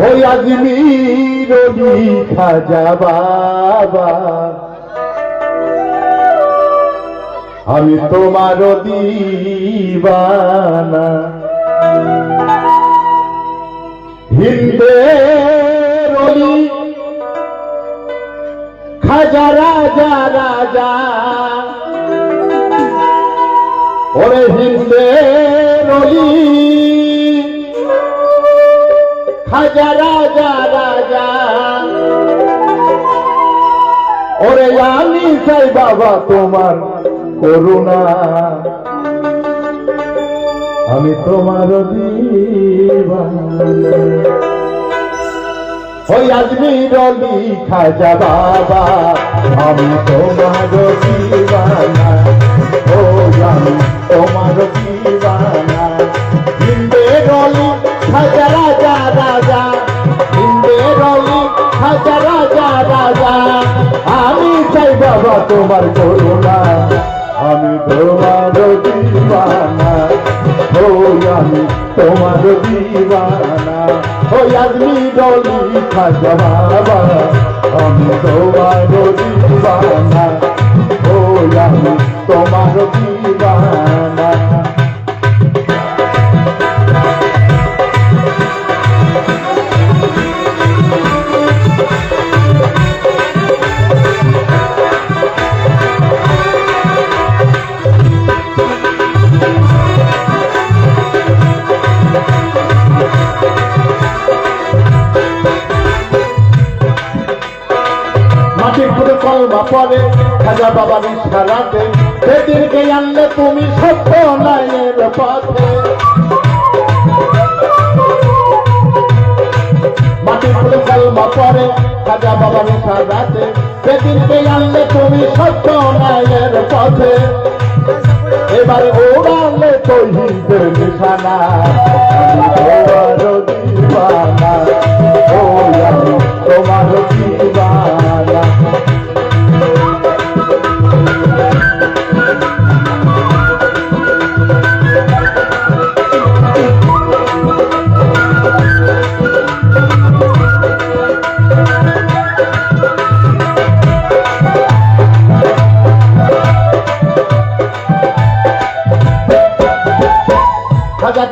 ওই আজমির ওলি খাজা বাবা আমি তোমার দিবানা হিন্দের ওলি খাজা রাজা রাজা ওরে হিন্দের ওলি খাজা রাজা রাজা ওরে আমি চাই বাবা তোমার করুণা আমি তোমার দিবানা ওই আজমির ওলি খাজা বাবা আমি তোমার দিবানা ও আমি তোমার দিবানা হিন্দের ওলি খাজা রাজা রাজা হিন্দের ওলি খাজা রাজা রাজা আমি চাই বাবা তোমার করুণা আমি তোমার দিবানা ও আমি তোমার দিবানা ওই আজমির ওলি খাজা বাবা আমি তোমার দিবানা ও আমি তোমার দিবানা কলমা পরে খাজা বাবার ইশারাতে সেদিনকে আনলে তুমি সত্য নাইয়ের পথে মাটির ফুলে কলমা পরে খাজা বাবার ইশারাতে সেদিনকে আনলে তুমি সত্য নাইয়ের পথে এবার ওড়ালে তৌহিদের নিশানা আমি তোমার দিবানা ও আমি তোমার দিবানা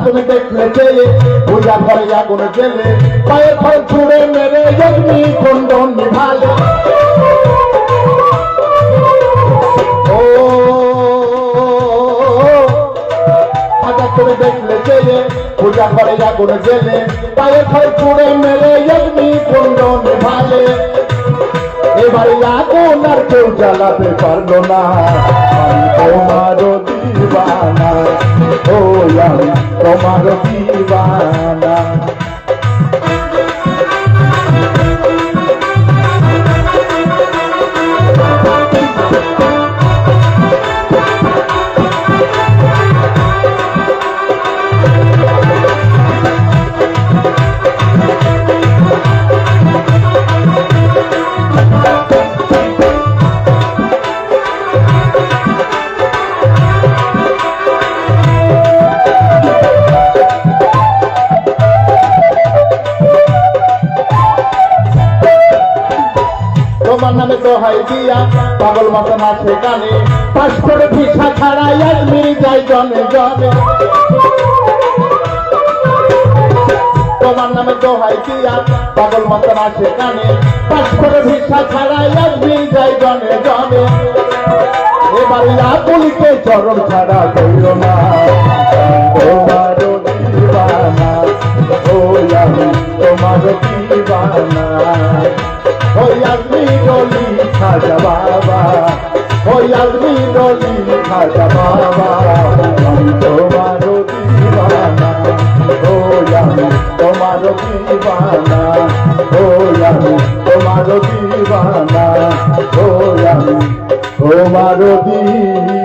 তুমি দেখলে চেয়ে পূজা করে আগুন জেলে পায়ের ফল ছুড়ে মেরে অগ্নি কুণ্ড নিভালে ও খাজা তুমি দেখলে চেয়ে পূজা করে আগুন জেলে পায়ের ফল ছুড়ে মেরে অগ্নি কুণ্ড নিভালে এবারে আগুন আর কেউ জ্বালাতে পারলো না আমি তোমার দিবানা ও আমি তোমার দিবানা তোমার নামে দোহাই দিয়া পাগল মতো নাচে গানে পাশ করে ভিসা ছাড়াই আজমির যাই জনে জনে তোমার নামে দোহাই দিয়া পাগল মতো নাচে গানে পাশ করে ভিসা ছাড়াই আজমির যাই জনে জনে এবার আকুলকে চরণ ছাড়া কইল না তোমার দিবানা ও আমি তোমার দিবানা ওই আজমির ওলি খাজা বাবা ওই আজমির ওলি খাজা বাবা আমি তোমার দিবানা ও আমি তোমার দিবানা ও আমি তোমার দিবানা ও আমি তোমার দিবানা।